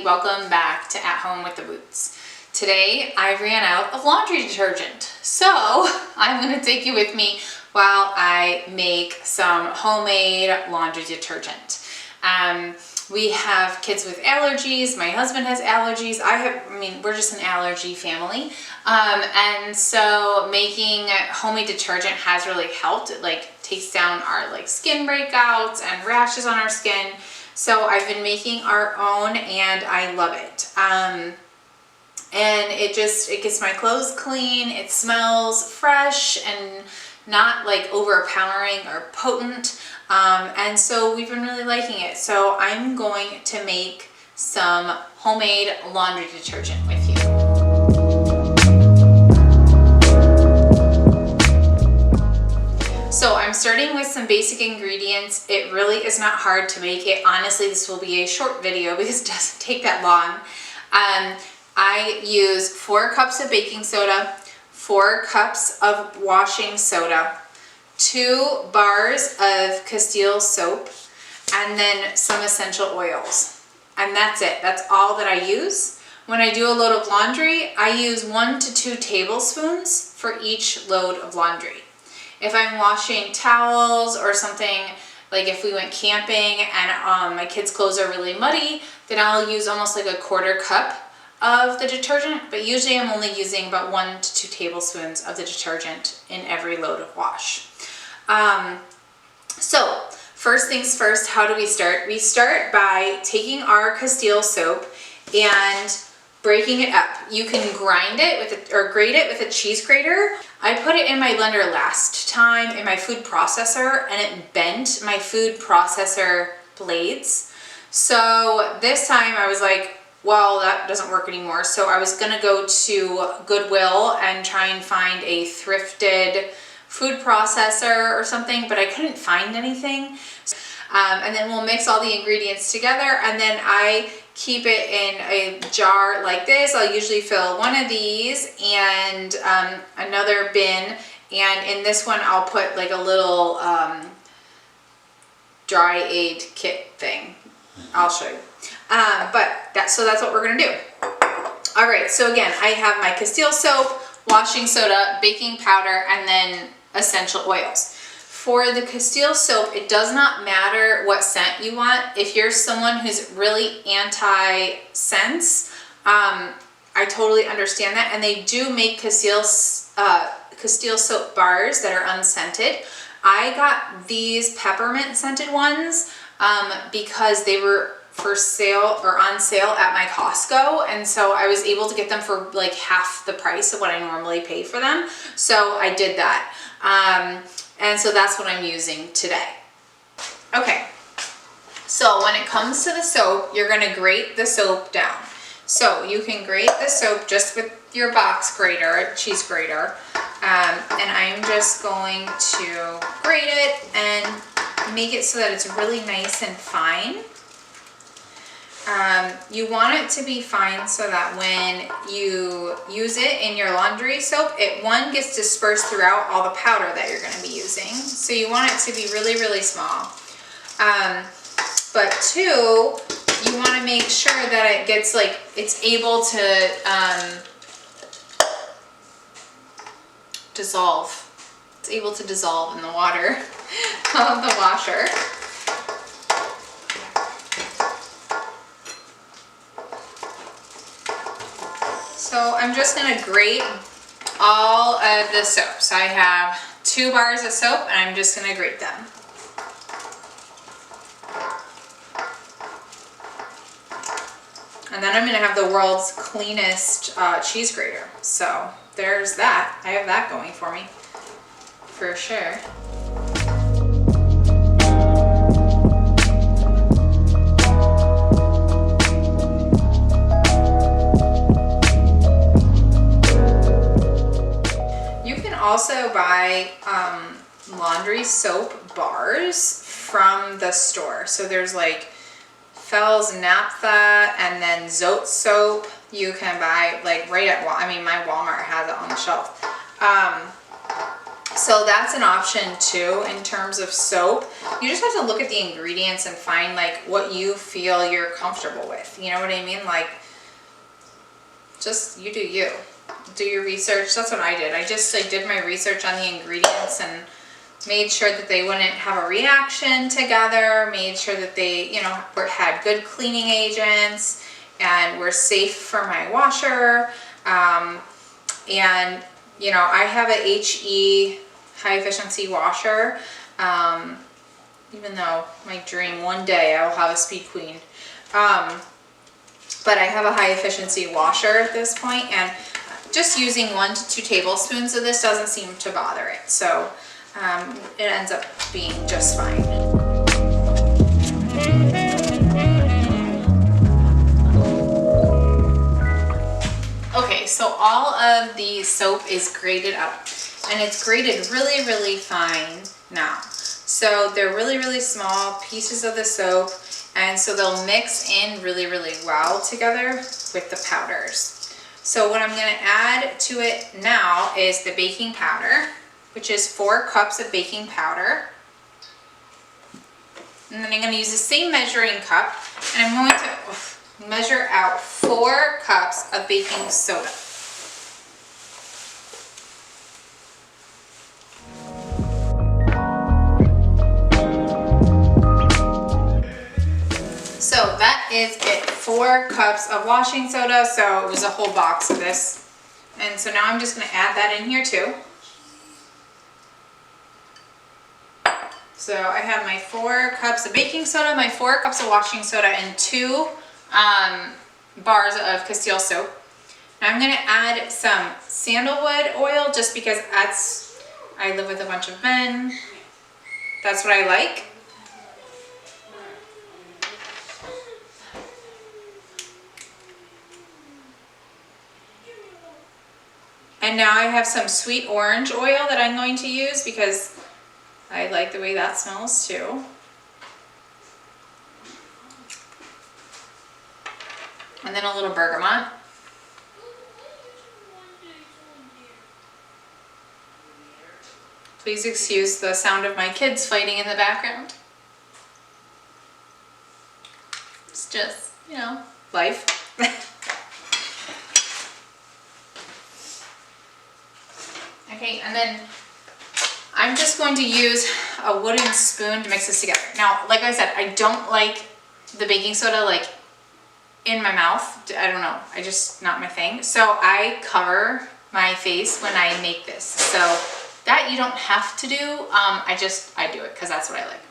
welcome back to At Home with the Boots. Today I ran out of laundry detergent, so I'm going to take you with me while I make some homemade laundry detergent. We have kids with allergies, my husband has allergies, we're just an allergy family. And so making homemade detergent has really helped. It takes down our skin breakouts and rashes on our skin. So I've been making our own and I love it. And it gets my clothes clean, it smells fresh and not overpowering or potent. And so we've been really liking it. So I'm going to make some homemade laundry detergent with you. So I'm starting with some basic ingredients. It really is not hard to make it. Honestly, this will be a short video because it doesn't take that long. I use 4 cups of baking soda, 4 cups of washing soda, 2 bars of castile soap, and then some essential oils. And that's it. That's all that I use. When I do a load of laundry, I use 1 to 2 tablespoons for each load of laundry. If I'm washing towels or something, like if we went camping and my kids' clothes are really muddy, then I'll use almost like a 1/4 cup of the detergent, but usually I'm only using about 1 to 2 tablespoons of the detergent in every load of wash. So first things first, how do we start? We start by taking our castile soap and breaking it up. You can grind it or grate it with a cheese grater. I put it in my blender last time in my food processor and it bent my food processor blades. So this time I was like, well, that doesn't work anymore. So I was gonna go to Goodwill and try and find a thrifted food processor or something, but I couldn't find anything. And then we'll mix all the ingredients together and then I keep it in a jar like this. I'll usually fill one of these and another bin, and in this one I'll put like a little dry aid kit thing. I'll show you. So that's what we're gonna do. All right, so again, I have my castile soap, washing soda, baking powder, and then essential oils. For the castile soap, it does not matter what scent you want. If you're someone who's really anti-scents, I totally understand that. And they do make castile soap bars that are unscented. I got these peppermint scented ones because they were for sale or on sale at my Costco, and so I was able to get them for like half the price of what I normally pay for them. So I did that. And so that's what I'm using today. Okay, so when it comes to the soap, you're gonna grate the soap down. So you can grate the soap just with your box grater, cheese grater, and I'm just going to grate it and make it so that it's really nice and fine. You want it to be fine so that when you use it in your laundry soap, it gets dispersed throughout all the powder that you're going to be using. So you want it to be really, really small. But 2, you want to make sure that it gets it's able to dissolve. It's able to dissolve in the water of the washer. So I'm just going to grate all of the soap. So I have 2 bars of soap and I'm just going to grate them. And then I'm going to have the world's cleanest cheese grater. So there's that. I have that going for me for sure. Also buy laundry soap bars from the store. So there's Fell's Naphtha and then Zote soap. You can buy right at my Walmart has it on the shelf. So that's an option too in terms of soap. You just have to look at the ingredients and find like what you feel you're comfortable with. You know what I mean? Like, just you do you. Do your research. That's what I did. I just like did my research on the ingredients and made sure that they wouldn't have a reaction together, made sure that they, you know, had good cleaning agents and were safe for my washer. And, you know, I have a HE high efficiency washer, even though my dream one day I will have a Speed Queen. But I have a high efficiency washer at this point, and just using 1 to 2 tablespoons of this doesn't seem to bother it. So it ends up being just fine. Okay, so all of the soap is grated up, and it's grated really, really fine now. So they're really, really small pieces of the soap, and so they'll mix in really, really well together with the powders. So what I'm going to add to it now is the baking powder, which is 4 cups of baking powder. And then I'm going to use the same measuring cup, and I'm going to measure out 4 cups of baking soda. So that is it, 4 cups of washing soda, so it was a whole box of this. And so now I'm just going to add that in here too. So I have my 4 cups of baking soda, my 4 cups of washing soda, and 2 bars of castile soap. Now I'm going to add some sandalwood oil just because I live with a bunch of men. That's what I like. And now I have some sweet orange oil that I'm going to use because I like the way that smells too. And then a little bergamot. Please excuse the sound of my kids fighting in the background. It's just, you know, life. Okay, and then I'm just going to use a wooden spoon to mix this together. Now, like I said, I don't like the baking soda like in my mouth. I don't know, not my thing. So I cover my face when I make this. So that you don't have to do. I do it because that's what I like.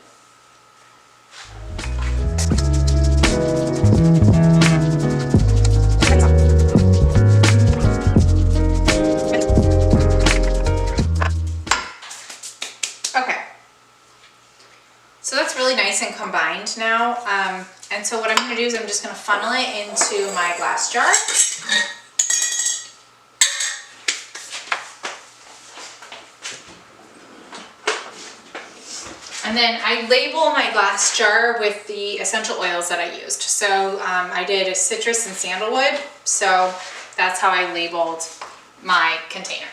So that's really nice and combined now. And so what I'm going to do is I'm just going to funnel it into my glass jar. And then I label my glass jar with the essential oils that I used. So I did a citrus and sandalwood. So that's how I labeled my container.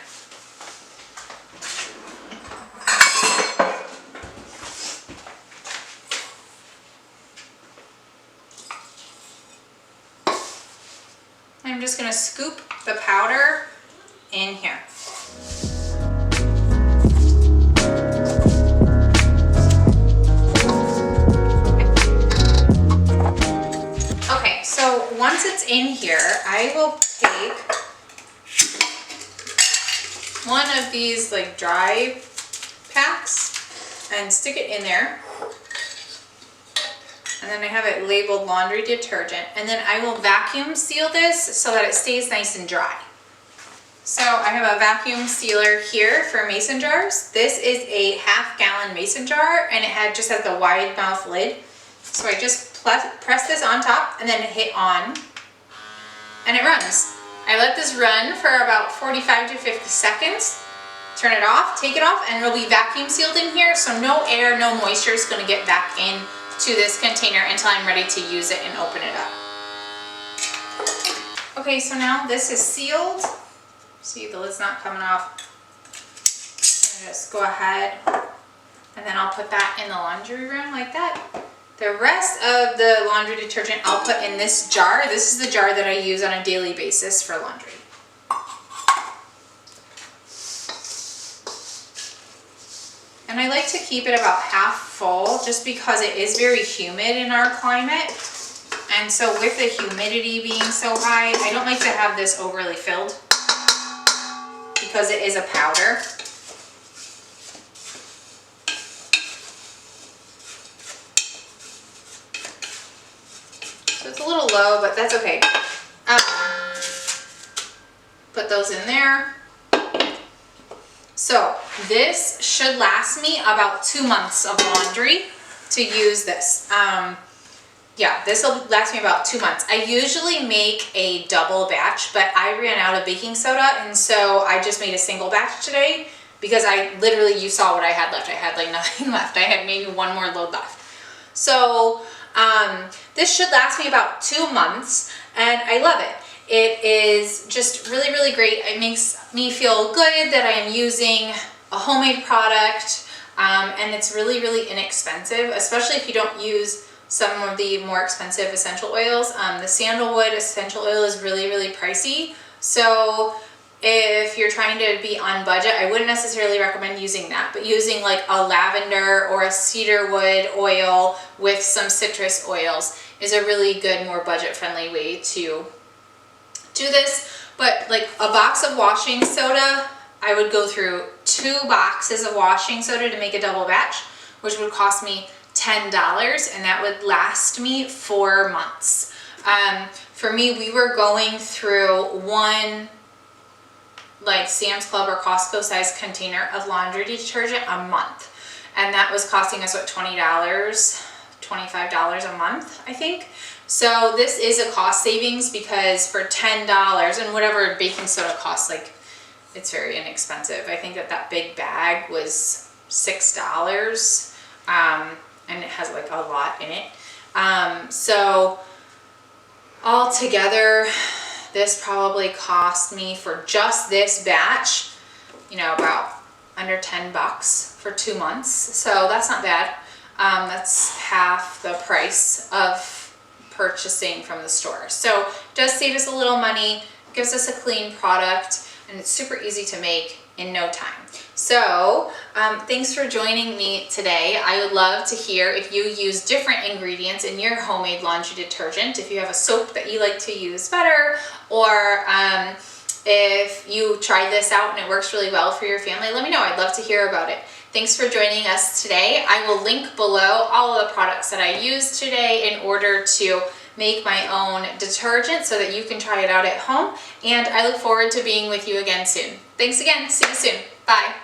I'm just going to scoop the powder in here. Okay, so once it's in here, I will take one of these like dry packs and stick it in there. And then I have it labeled laundry detergent. And then I will vacuum seal this so that it stays nice and dry. So I have a vacuum sealer here for mason jars. This is a half-gallon mason jar, and it just has the wide mouth lid. So I just press this on top and then hit on, and it runs. I let this run for about 45 to 50 seconds. Turn it off, take it off, and it'll be vacuum sealed in here, so no air, no moisture is going to get back in to this container until I'm ready to use it and open it up. Okay, so now this is sealed. See, the lid's not coming off. Just go ahead and then I'll put that in the laundry room like that. The rest of the laundry detergent I'll put in this jar. This is the jar that I use on a daily basis for laundry. And I like to keep it about half full just because it is very humid in our climate. And so with the humidity being so high, I don't like to have this overly filled because it is a powder. So it's a little low, but that's okay. Put those in there. So this should last me about 2 months of laundry to use this. Yeah, this will last me about 2 months. I usually make a double batch, but I ran out of baking soda, and so I just made a single batch today because you saw what I had left. I had like nothing left. I had maybe one more load left. So this should last me about 2 months, and I love it. It is just really, really great. It makes me feel good that I am using a homemade product, and it's really, really inexpensive, especially if you don't use some of the more expensive essential oils. The sandalwood essential oil is really, really pricey. So if you're trying to be on budget, I wouldn't necessarily recommend using that, but using like a lavender or a cedarwood oil with some citrus oils is a really good, more budget-friendly way to do this. But like a box of washing soda, I would go through 2 boxes of washing soda to make a double batch, which would cost me $10, and that would last me 4 months. For me, we were going through one like Sam's Club or Costco size container of laundry detergent a month, and that was costing us what, $20, $25 a month, I think. So this is a cost savings because for $10, and whatever baking soda costs, like, it's very inexpensive. I think that big bag was $6, and it has like a lot in it. So all together, this probably cost me for just this batch, you know, about under $10 for 2 months. So that's not bad. That's half the price of purchasing from the store. So it does save us a little money, gives us a clean product, and it's super easy to make in no time. So thanks for joining me today. I would love to hear if you use different ingredients in your homemade laundry detergent, if you have a soap that you like to use better, or if you tried this out and it works really well for your family. Let me know. I'd love to hear about it. Thanks for joining us today. I will link below all of the products that I used today in order to make my own detergent so that you can try it out at home. And I look forward to being with you again soon. Thanks again. See you soon. Bye.